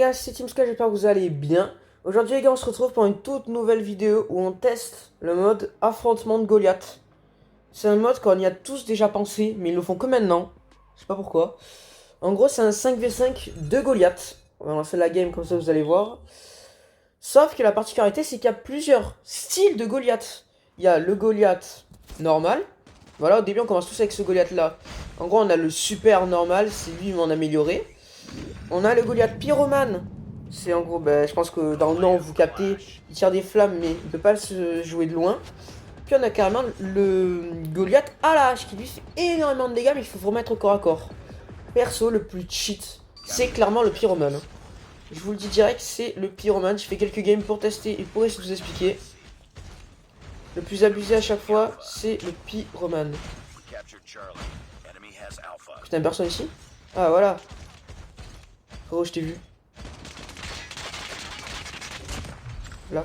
gars, c'est TeamSky, j'espère que vous allez bien. Aujourd'hui les gars, on se retrouve pour une toute nouvelle vidéo où on teste le mode affrontement de Goliath. C'est un mode qu'on y a tous déjà pensé, mais ils le font que maintenant. Je sais pas pourquoi. En gros, c'est un 5v5 de Goliath. On va lancer la game comme ça, vous allez voir. Sauf que la particularité, c'est qu'il y a plusieurs styles de Goliath. Il y a le Goliath normal. Voilà, au début, on commence tous avec ce Goliath-là. En gros, on a le super normal, c'est lui, mais en amélioré. On a le Goliath pyromane. C'est en gros, je pense que dans le nom, vous captez, il tire des flammes, mais il peut pas se jouer de loin. Puis on a carrément le Goliath à la hache, qui lui fait énormément de dégâts, mais il faut vous remettre au corps à corps. Perso, le plus cheat, c'est clairement le pyromane. Je vous le dis direct, c'est le pyromane. Je fais quelques games pour tester et pour essayer de vous expliquer. Le plus abusé à chaque fois, c'est le pyromane. Putain, personne ici? Ah, voilà. Oh, je t'ai vu. Là.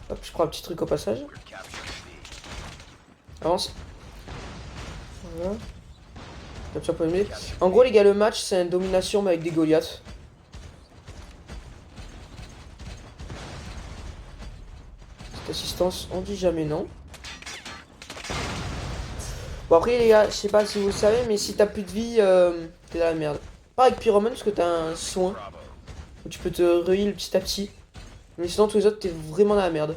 Hop, je prends un petit truc au passage. Avance. Voilà. Capture pas aimé. En gros, les gars, le match, c'est une domination mais avec des Goliaths. Cette assistance, on dit jamais non. Bon, après, les gars, je sais pas si vous le savez, mais si t'as plus de vie, t'es dans la merde. Pas avec Pyromane, parce que t'as un soin où tu peux te re-heal petit à petit. Mais sinon, tous les autres, t'es vraiment dans la merde.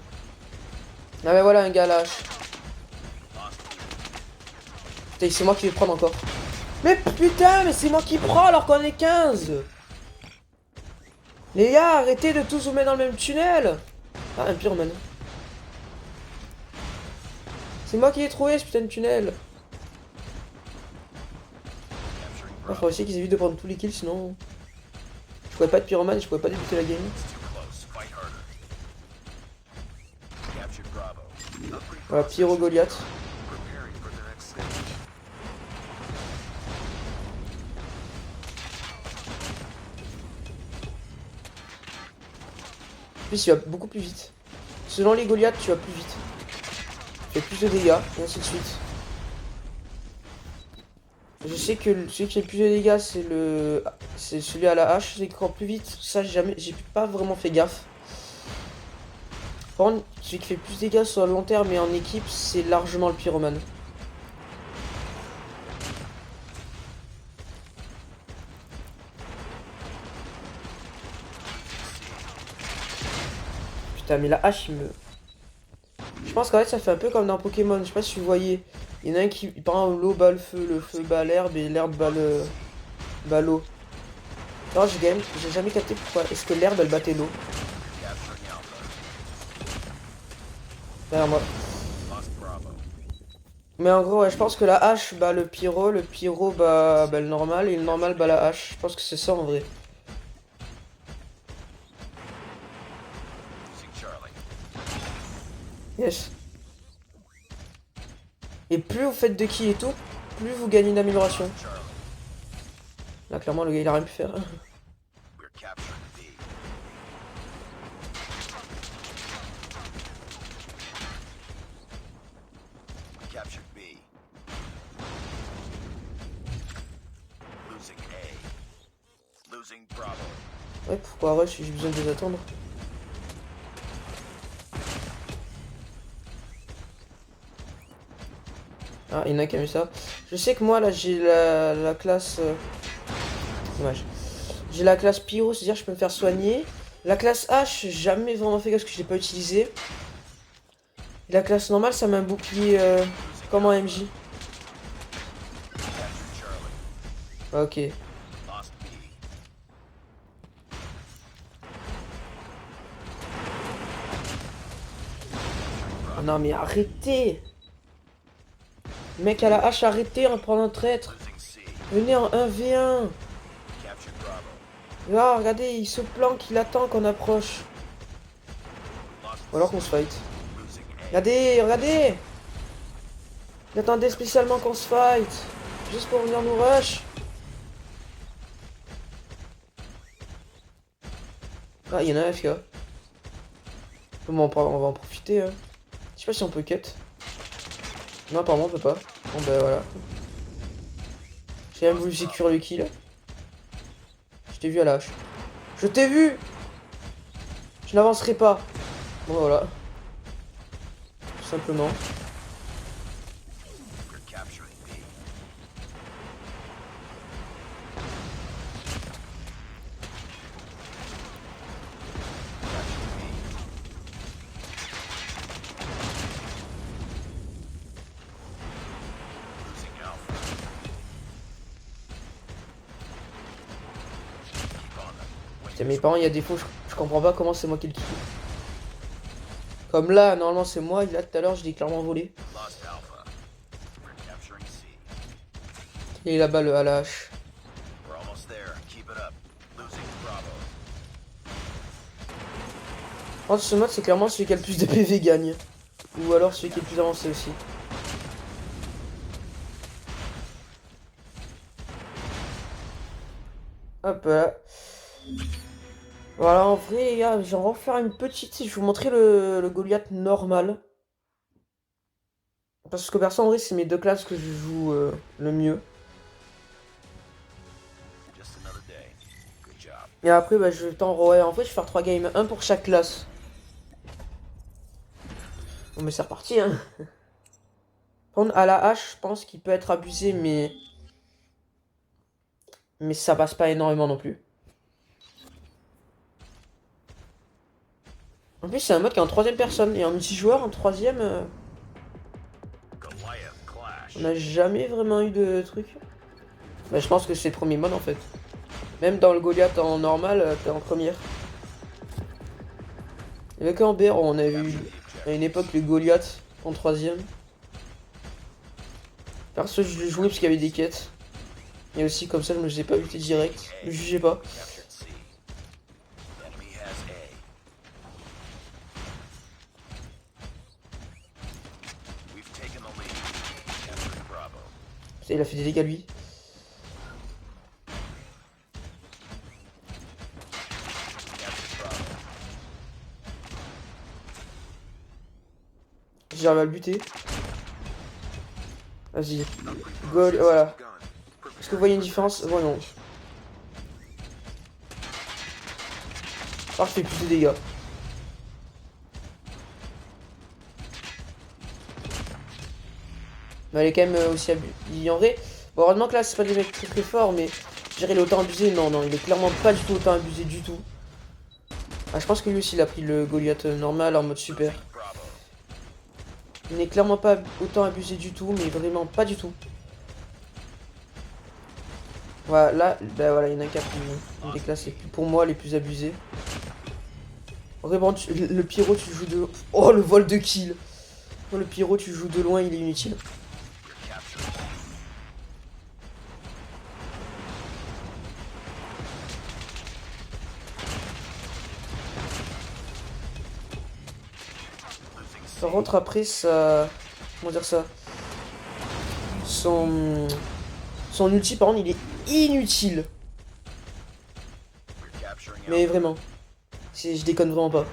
Ah, mais voilà, un gars là. Putain, c'est moi qui vais prendre encore. Mais putain, mais c'est moi qui prends alors qu'on est 15. Les gars, arrêtez de tous vous mettre dans le même tunnel. Ah, un pyromane. C'est moi qui ai trouvé ce putain de tunnel. Il faudrait aussi qu'ils évitent de prendre tous les kills, sinon... Je pourrais pas être pyromane et je pourrais pas débuter la game. Voilà, Pyro Goliath. En plus, il va beaucoup plus vite. Selon les Goliaths, tu vas plus vite. Tu fais plus de dégâts, et ainsi de suite. Je sais que celui qui fait le plus de dégâts, c'est celui à la hache. C'est encore plus vite. Ça, j'ai pas vraiment fait gaffe. Par contre, celui qui fait plus de dégâts sur le long terme et en équipe, c'est largement le pyromane. Putain, mais la hache, il me... Je pense qu'en fait, ça fait un peu comme dans Pokémon. Je sais pas si vous voyez. Il y en a un qui, par exemple, l'eau bat le feu bat l'herbe et l'herbe bat l'eau. Alors, j'ai jamais capté pourquoi. Est-ce que l'herbe, elle battait l'eau? Derrière moi. Mais en gros, ouais, je pense que la hache bat le pyro bat le normal, et le normal bat la hache. Je pense que c'est ça en vrai. Yes. Et plus vous faites de kills et tout, plus vous gagnez une amélioration. Là, clairement, le gars, il a rien pu faire. Ouais, pourquoi rush? J'ai besoin de les attendre. Ah, il y en a qui a mis ça. Je sais que moi, là, j'ai la classe... Dommage. J'ai la classe pyro, c'est-à-dire que je peux me faire soigner. La classe H, j'ai jamais vraiment fait gaffe parce que je l'ai pas utilisé. Et la classe normale, ça met un bouclier comme en MJ. Ok. Oh non mais arrêtez! Mec à la hache, arrêtez, on va prendre un traître. Venez en 1v1. Là, regardez, il se planque, il attend qu'on approche. Ou alors qu'on se fight. Regardez, regardez! Il attendait spécialement qu'on se fight. Juste pour venir nous rush. Ah, il y en a un FK. Bon, on va en profiter. Hein. Je sais pas si on peut cut. Non, apparemment on peut pas. Bon, bah voilà. J'ai même voulu sécuriser le kill. Je t'ai vu à la hache. Je t'ai vu. Je n'avancerai pas. Bon, voilà. Tout simplement. Putain, mes parents, il y a des fois, je comprends pas comment c'est moi qui le kill. Comme là, normalement c'est moi, et là tout à l'heure je l'ai clairement volé. Et là-bas le à la hache. En ce mode c'est clairement celui qui a le plus de PV gagne. Ou alors celui qui est le plus avancé aussi. Hop là. Voilà, en vrai, les gars, je vais en refaire une petite. Je vais vous montrer le Goliath normal. Parce que perso, en vrai, c'est mes deux classes que je joue le mieux. Et après, bah, je vais ouais, en fait, je vais faire 3 games, un pour chaque classe. Bon, mais c'est reparti, hein. Prendre à la hache, je pense qu'il peut être abusé, mais ça passe pas énormément non plus. En plus, c'est un mode qui est en troisième personne. Et en multijoueur, en troisième, on n'a jamais vraiment eu de truc. Bah, je pense que c'est le premier mode en fait. Même dans le Goliath en normal, t'es en première. Il y avait qu'en BR, on avait eu à une époque le Goliath en troisième. Perso, je l'ai joué parce qu'il y avait des quêtes. Et aussi, comme ça, je me les ai pas buté direct. Ne jugez pas. Putain, il a fait des dégâts lui. J'arrive à le buter. Vas-y. Goal, voilà. Est-ce que vous voyez une différence? Voyons. Parfait, plus de dégâts. Mais elle est quand même aussi abusée. En vrai, bon, heureusement que là, c'est pas des mecs très très forts, mais je dirais il est autant abusé. Non, non, il est clairement pas du tout autant abusé du tout. Ah, je pense que lui aussi, il a pris le Goliath normal en mode super. Il n'est clairement pas autant abusé du tout, mais vraiment pas du tout. Voilà, là, bah voilà, il y en a un qui a pris une des classes pour moi les plus abusées. Vraiment, le pyro, tu joues de... Oh, le vol de kill. Oh, le pyro, tu joues de loin, il est inutile. Par contre, après, ça... Comment dire ça? Son ulti, par contre, il est inutile. Mais vraiment. Je déconne vraiment pas.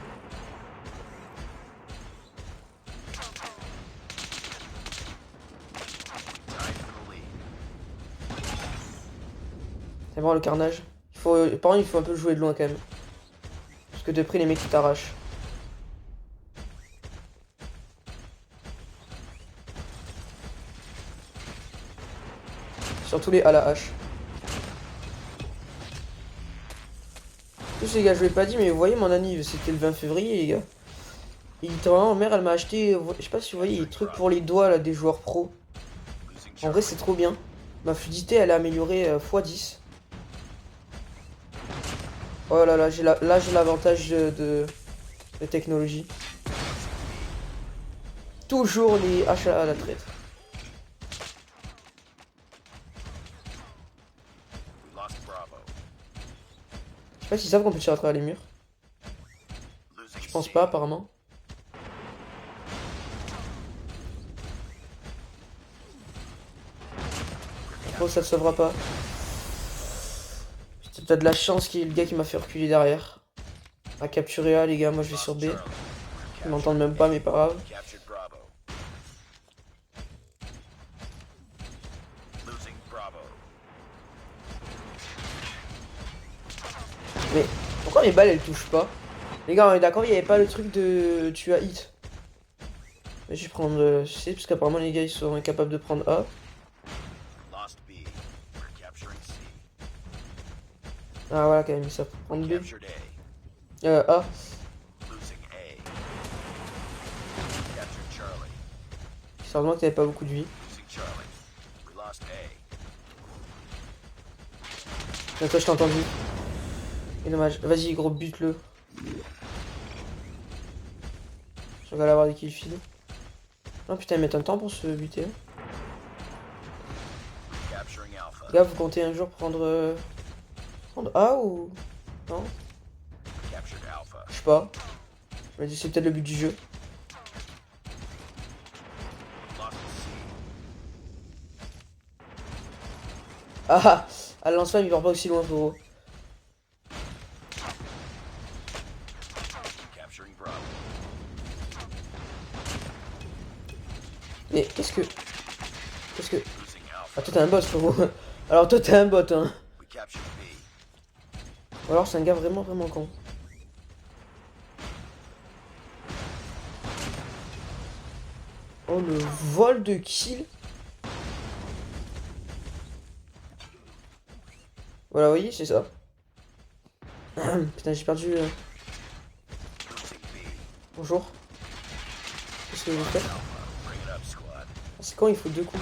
C'est vraiment le carnage. Par contre, il faut un peu jouer de loin quand même. Parce que de près, les mecs, ils t'arrachent. Surtout les à la hache. Tous les gars, je l'ai pas dit, mais vous voyez mon anniv, c'était le 20 février, les gars. Et littéralement, ma mère, elle m'a acheté, je sais pas si vous voyez, les trucs pour les doigts là, des joueurs pro. En vrai, c'est trop bien. Ma fluidité, elle est améliorée x10. Oh là là, là j'ai l'avantage de technologie. Toujours les haches à la traite. Je sais pas s'ils savent qu'on peut tirer à travers les murs. Je pense pas, apparemment. Oh, ça ne sauvera pas. T'as de la chance qu'il y ait le gars qui m'a fait reculer derrière. À capturer A, les gars, moi je vais sur B. Ils m'entendent même pas, mais pas grave. Mais mes balles elles touchent pas? Les gars, on est d'accord, il n'y avait pas le truc de tu as hit. Mais je vais prendre C, parce qu'apparemment les gars ils sont incapables de prendre A. Ah voilà, quand même, ça peut prendre B. A. Seulement que t'avais pas beaucoup de vie. Ah, toi je t'ai entendu. Et dommage. Vas-y gros, bute-le. Je vais avoir des kills feed. Oh putain, il met un temps pour se buter. Les gars, vous comptez un jour prendre A ou... Non? Je sais pas. Je me dis c'est peut-être le but du jeu. Ah ah, le lance-flamme il part pas aussi loin frérot. Mais qu'est-ce que... Ah toi t'es un boss frérot. Alors toi t'es un bot hein. Ou alors c'est un gars vraiment con. Oh le vol de kill. Voilà, vous voyez, c'est ça. Putain, j'ai perdu. Bonjour. Qu'est-ce que vous faites? C'est quand il faut 2 coups?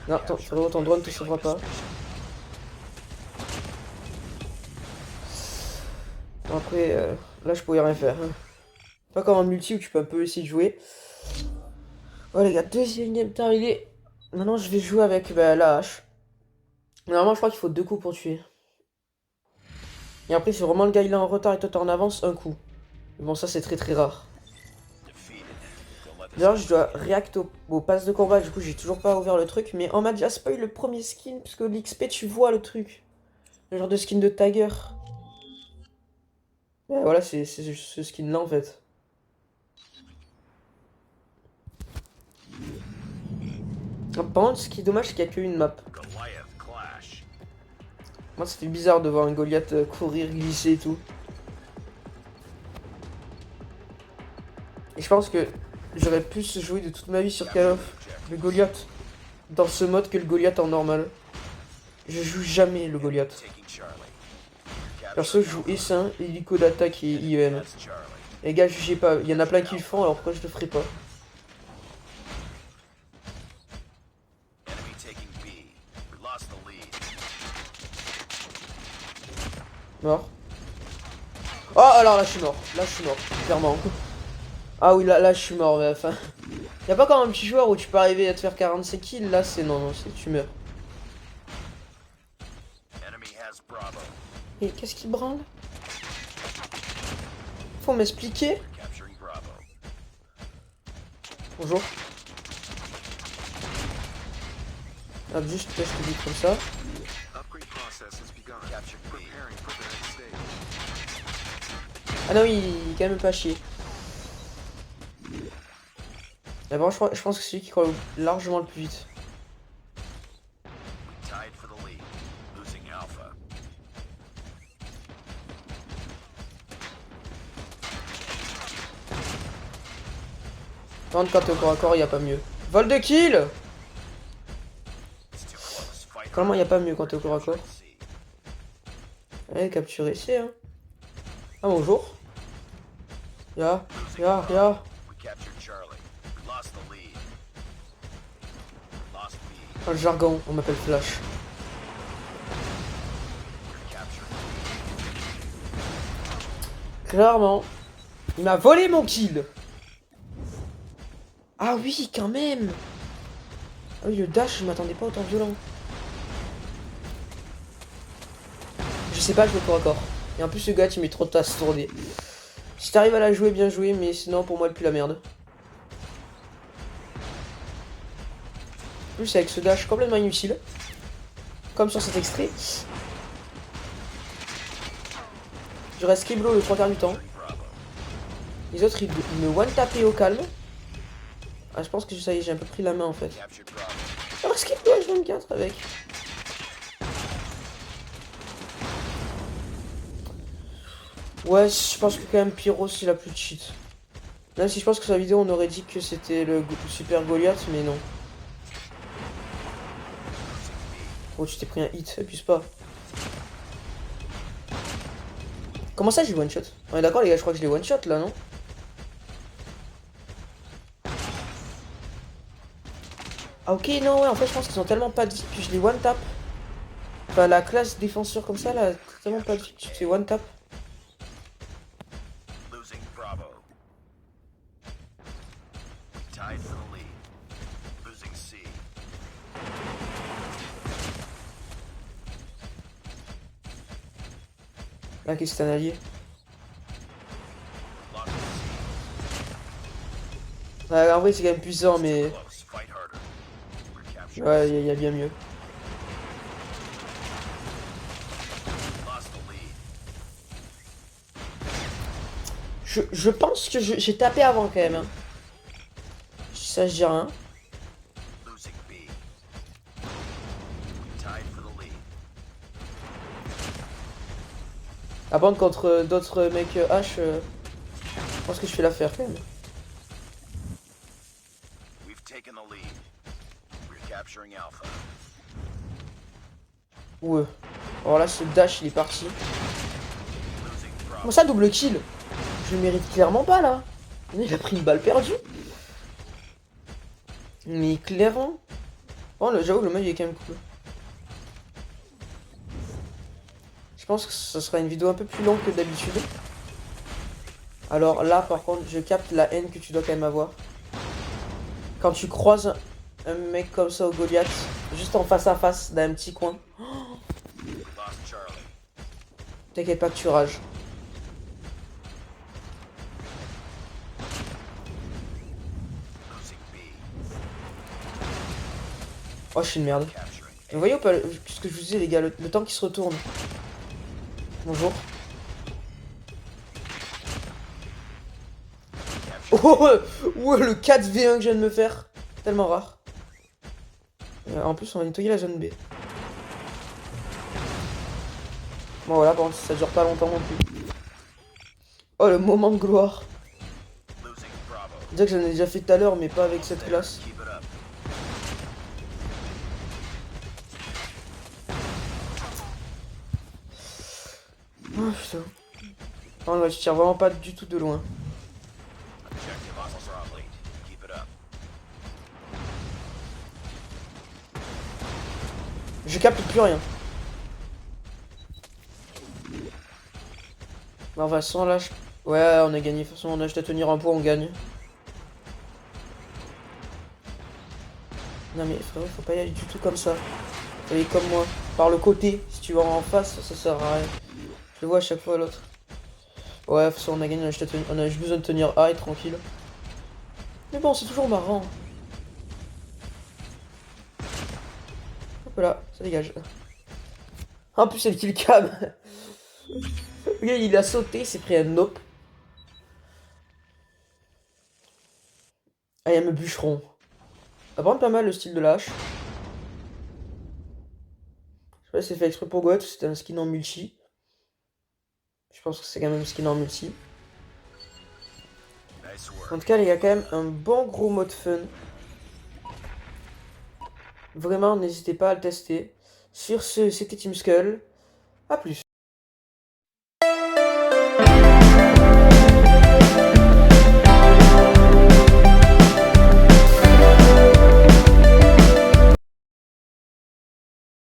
Non, attends, frérot, ton drone te sauvera pas. Bon, après, là, je pouvais rien faire. Pas comme en multi où tu peux un peu essayer de jouer. Oh les gars, deuxième game terminé. Maintenant, je vais jouer avec la hache. Normalement, je crois qu'il faut 2 coups pour tuer. Et après, si vraiment le gars il est en retard et toi t'es en avance, un coup. Mais bon, ça c'est très rare. D'ailleurs, je dois react au pass de combat, du coup, j'ai toujours pas ouvert le truc. Mais on m'a déjà spoil le premier skin, parce que l'XP, tu vois le truc. Le genre de skin de Tiger. Et voilà, c'est ce skin là en fait. Par contre, ce qui est dommage, c'est qu'il n'y a qu'une map. Moi, ça fait bizarre de voir un Goliath courir, glisser et tout. Et je pense que j'aurais plus joué de toute ma vie sur Call of le Goliath dans ce mode que le Goliath en normal. Je joue jamais le Goliath. Perso, je joue essaim, hélico d'attaque et IEM. Les gars, jugez pas, il y en a plein qui le font, alors pourquoi je le ferai pas? Mort. Oh, alors là, je suis mort. Là, je suis mort, clairement. Ah oui, là je suis mort, mais enfin... Y'a pas comme un petit joueur où tu peux arriver à te faire 45 kills, là, c'est... Non, c'est tu meurs. Et qu'est-ce qui branle? Faut m'expliquer? Bonjour. Hop, juste test vite comme ça. Ah non, il est quand même pas chier. D'abord, je pense que c'est lui qui court largement le plus vite. Par contre, quand t'es au corps à corps, il n'y a pas mieux. Vol de kill! Comment il n'y a pas mieux quand t'es au corps à corps? Allez, capturer, c'est hein. Ah, bonjour. Ya. Oh, le jargon, on m'appelle Flash. Clairement, il m'a volé mon kill. Ah oui, quand même. Ah oui, le dash, je m'attendais pas autant violent. Je sais pas jouer corps à corps. Et en plus, ce gars, il met trop de tasses tournées. Si t'arrives à la jouer, bien joué, mais sinon, pour moi, elle pue la merde. En plus, avec ce dash complètement inutile. Comme sur cet extrait. Je reste Kiblo le 3 quarts du temps. Les autres, ils me one-tapaient au calme. Ah, je pense que ça y est, j'ai un peu pris la main en fait. Captured Bravo. On va skip le H24 avec. Ouais, je pense que quand même Pyro c'est la plus cheat. Même si je pense que sur la vidéo on aurait dit que c'était le super Goliath, mais non. Oh, tu t'es pris un hit, abuse pas. Comment ça j'ai one shot? On est d'accord les gars, je crois que je l'ai one shot là, non? Ah ok, non, ouais, en fait je pense qu'ils ont tellement pas de vie que je les one tap. Enfin, la classe défenseur comme ça là, tellement pas de vie que tu te fais one tap. Losing Bravo. Tied for the lead. Losing C. Là, qu'est-ce que c'est un allié? Lost C. Ouais, en vrai c'est quand même puissant, mais Close. Fight harder. We're capturing ouais, C. il y a bien mieux. Lost the lead. Je pense que j'ai tapé avant quand même. Hein. Ça, je dis rien. Losing B. Tied for the lead. À prendre contre d'autres mecs H, je pense que je fais l'affaire quand même. We've taken the lead. We're capturing Alpha. Ouais. Alors là, ce dash, il est parti. Losing Bravo. Comment ça, double kill? Je le mérite clairement pas là. Il a pris une balle perdue. Mais clairement. Oh, j'avoue, le mec il est quand même cool. Je pense que ce sera une vidéo un peu plus longue que d'habitude. Alors là, par contre, je capte la haine que tu dois quand même avoir. Quand tu croises un mec comme ça au Goliath, juste en face à face, dans un petit coin. We lost Charlie. T'inquiète pas que tu rages. Losing B. Oh, je suis une merde. Capturing Vous voyez ou pas ce que je vous disais, les gars, le temps qui se retourne. Bonjour. Oh, ouais, le 4v1 que je viens de me faire. Tellement rare. En plus, on va nettoyer la zone B. Bon, voilà, bon, ça dure pas longtemps non plus. Oh, le moment de gloire. Losing Bravo. Déjà que j'en ai déjà fait tout à l'heure, mais pas avec cette classe. Keep it up. Oh, putain. Non, ouais, je tire vraiment pas du tout de loin. Objective Oscar Lead. Keep it up. Je capte plus rien. Non, on va sans lâche. Ouais, on a gagné. De toute façon, on a juste à tenir un point, on gagne. Non, mais frérot, faut pas y aller du tout comme ça. Faut y aller comme moi. Par le côté. Si tu vas en face, ça sert à rien. Je le vois à chaque fois l'autre. Ouais, de toute façon, on a gagné. On a juste besoin de tenir A et tranquille. Mais bon, c'est toujours marrant. Hop là, ça dégage. En plus, c'est le kill cam. Regarde, il a sauté, il s'est pris un nope. Ah, il y a me bûcheron. Ça prend pas mal le style de la hache. Je sais pas si c'est fait exprès pour Goat, c'était un skin en multi. Je pense que c'est quand même un skin en multi. Nice work. En tout cas, il y a quand même un bon gros mode fun. Vraiment, n'hésitez pas à le tester. Sur ce, c'était Team Skull. A plus.